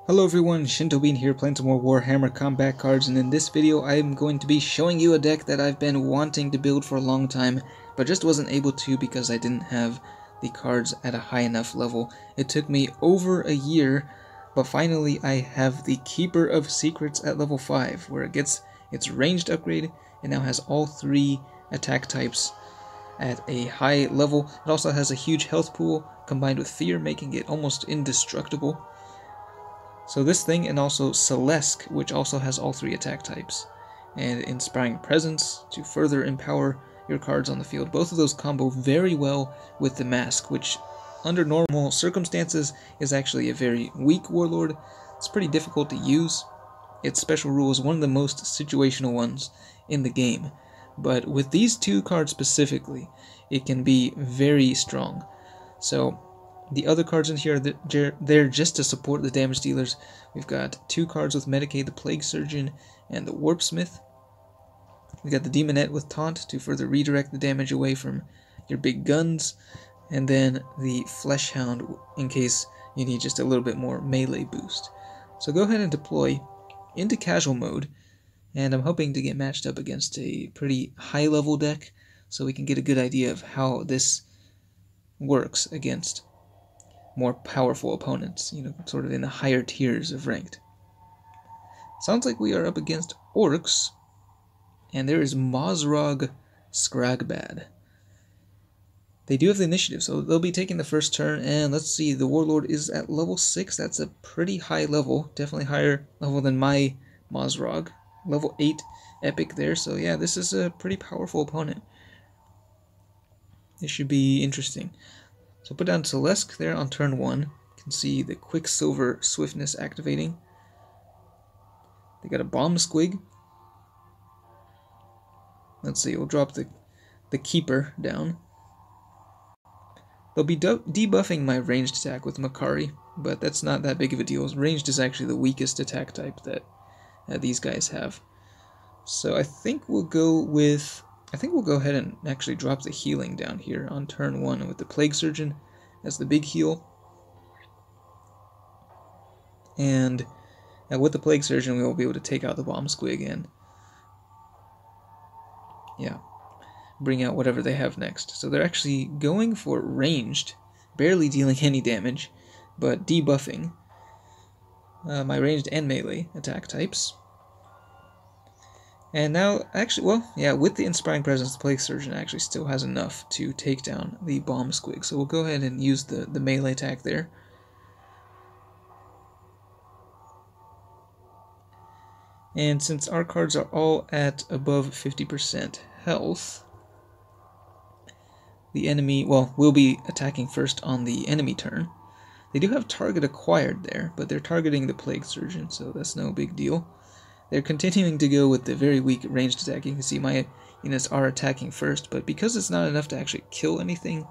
Hello everyone, Shintobean here playing some more Warhammer combat cards, and in this video I am going to be showing you a deck that I've been wanting to build for a long time, but just wasn't able to because I didn't have the cards at a high enough level. It took me over a year, but finally I have the Keeper of Secrets at level 5, where it gets its ranged upgrade. It now has all 3 attack types at a high level. It also has a huge health pool combined with fear, making it almost indestructible. So this thing, and also Slaanesh, which also has all 3 attack types, and Inspiring Presence to further empower your cards on the field. Both of those combo very well with the Masque, which under normal circumstances is actually a very weak warlord. It's pretty difficult to use. Its special rule is one of the most situational ones in the game, but with these 2 cards specifically, it can be very strong. So the other cards in here, they're just to support the damage dealers. We've got 2 cards with Medicaid, the Plague Surgeon and the Warpsmith. We got the Demonette with Taunt to further redirect the damage away from your big guns. And then the Fleshhound in case you need just a little bit more melee boost. So go ahead and deploy into casual mode. And I'm hoping to get matched up against a pretty high level deck so we can get a good idea of how this works against more powerful opponents, sort of in the higher tiers of ranked. Sounds like we are up against orcs, and there is Mozrog Skragbad. They do have the initiative, so they'll be taking the first turn, and let's see, the Warlord is at level 6. That's a pretty high level, definitely higher level than my Mozrog. Level 8 epic there, so yeah, this is a pretty powerful opponent. This should be interesting. So put down Slaanesh there on turn 1. You can see the Quicksilver Swiftness activating. They got a Bomb Squig. Let's see, we'll drop the Keeper down. They'll be debuffing my ranged attack with Makari, but that's not that big of a deal. Ranged is actually the weakest attack type that these guys have. So I think we'll go ahead and actually drop the healing down here on turn 1 with the Plague Surgeon as the big heal. And with the Plague Surgeon, we will be able to take out the Bomb Squig and bring out whatever they have next. So they're actually going for ranged, barely dealing any damage, but debuffing my ranged and melee attack types. And now, actually, with the Inspiring Presence, the Plague Surgeon actually still has enough to take down the Bomb Squig. So we'll go ahead and use the melee attack there. And since our cards are all at above 50% health, the enemy, we'll be attacking first on the enemy turn. They do have target acquired there, but they're targeting the Plague Surgeon, so that's no big deal. They're continuing to go with the very weak ranged attack. You can see my units are attacking first, but because it's not enough to actually kill anything,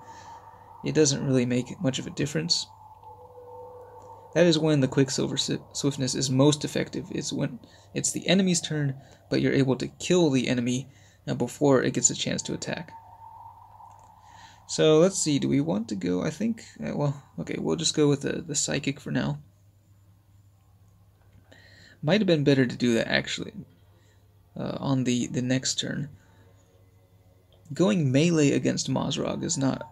it doesn't really make much of a difference. That is when the Quicksilver Swiftness is most effective. It's when it's the enemy's turn, but you're able to kill the enemy before it gets a chance to attack. So let's see, do we want to go, I think, we'll just go with the Psychic for now. Might have been better to do that, actually, on the next turn. Going melee against Mozrog is not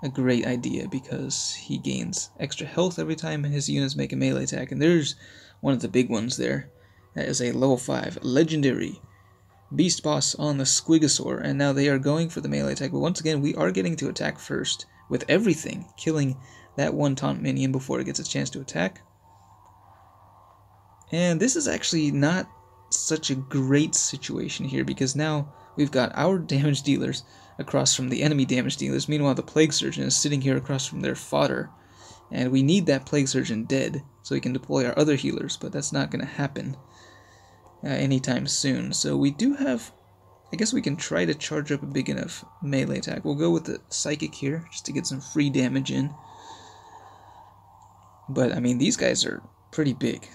a great idea because he gains extra health every time his units make a melee attack, and there's one of the big ones there. That is a level 5 legendary Beast Boss on the Squigosaur, and now they are going for the melee attack, but once again, we are getting to attack first with everything, killing that one taunt minion before it gets a chance to attack. And this is actually not such a great situation here, because now we've got our damage dealers across from the enemy damage dealers. Meanwhile, the Plague Surgeon is sitting here across from their fodder, and we need that Plague Surgeon dead so we can deploy our other healers, but that's not going to happen anytime soon. So we do have, I guess we can try to charge up a big enough melee attack. We'll go with the Psychic here just to get some free damage in. But I mean, these guys are pretty big.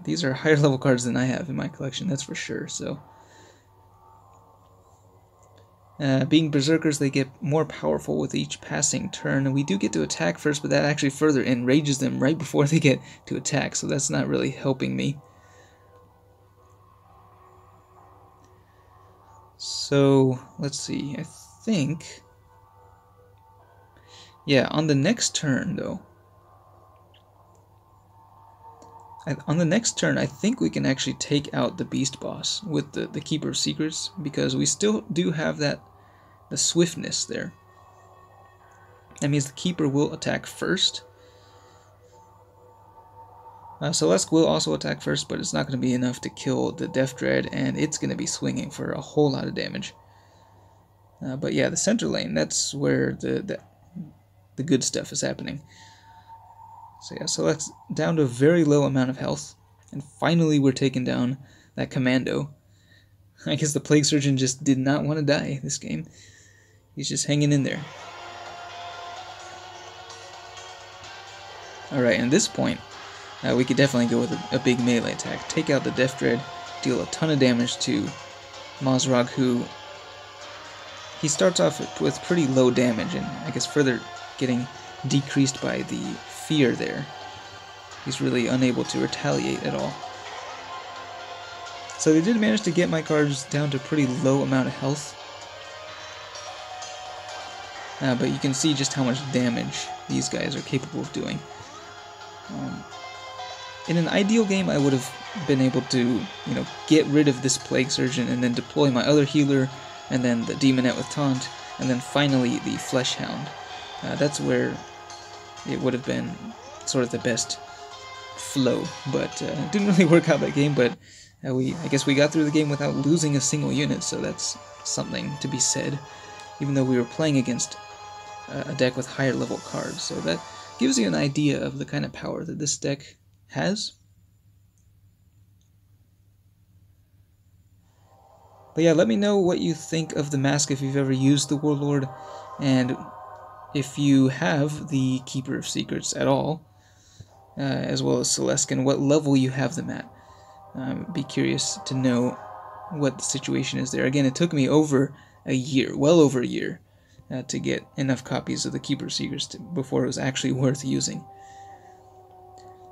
These are higher level cards than I have in my collection, that's for sure. So Being berserkers, they get more powerful with each passing turn. We do get to attack first, but that actually further enrages them right before they get to attack, so that's not really helping me. So, let's see, I think... Yeah, on the next turn, though... On the next turn, I think we can actually take out the Beast Boss with the Keeper of Secrets, because we still do have the swiftness there. That means the Keeper will attack first. Celeste will also attack first, but it's not going to be enough to kill the Death Dread, and it's going to be swinging for a whole lot of damage. But yeah, the center lane, that's where the good stuff is happening. So yeah, Select's down to a very low amount of health, and finally we're taking down that Commando. I guess the Plague Surgeon just did not want to die this game. He's just hanging in there. Alright, at this point, we could definitely go with a big melee attack. Take out the Death Dread, deal a ton of damage to Mazrog, who... He starts off with pretty low damage, and I guess further getting decreased by the fear there. He's really unable to retaliate at all. So they did manage to get my cards down to a pretty low amount of health. But you can see just how much damage these guys are capable of doing. In an ideal game, I would have been able to, get rid of this Plague Surgeon and then deploy my other healer, and then the Demonette with Taunt, and then finally the Flesh Hound. That's where it would have been sort of the best flow, but it didn't really work out that game. But I guess we got through the game without losing a single unit, so that's something to be said, even though we were playing against a deck with higher level cards. So that gives you an idea of the kind of power that this deck has. But yeah, let me know what you think of the Masque if you've ever used the Warlord, and if you have the Keeper of Secrets at all, as well as Celeste, and what level you have them at. Be curious to know what the situation is there. Again, it took me over a year, well over a year, to get enough copies of the Keeper of Secrets before it was actually worth using.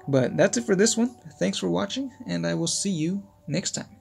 But that's it for this one. Thanks for watching, and I will see you next time.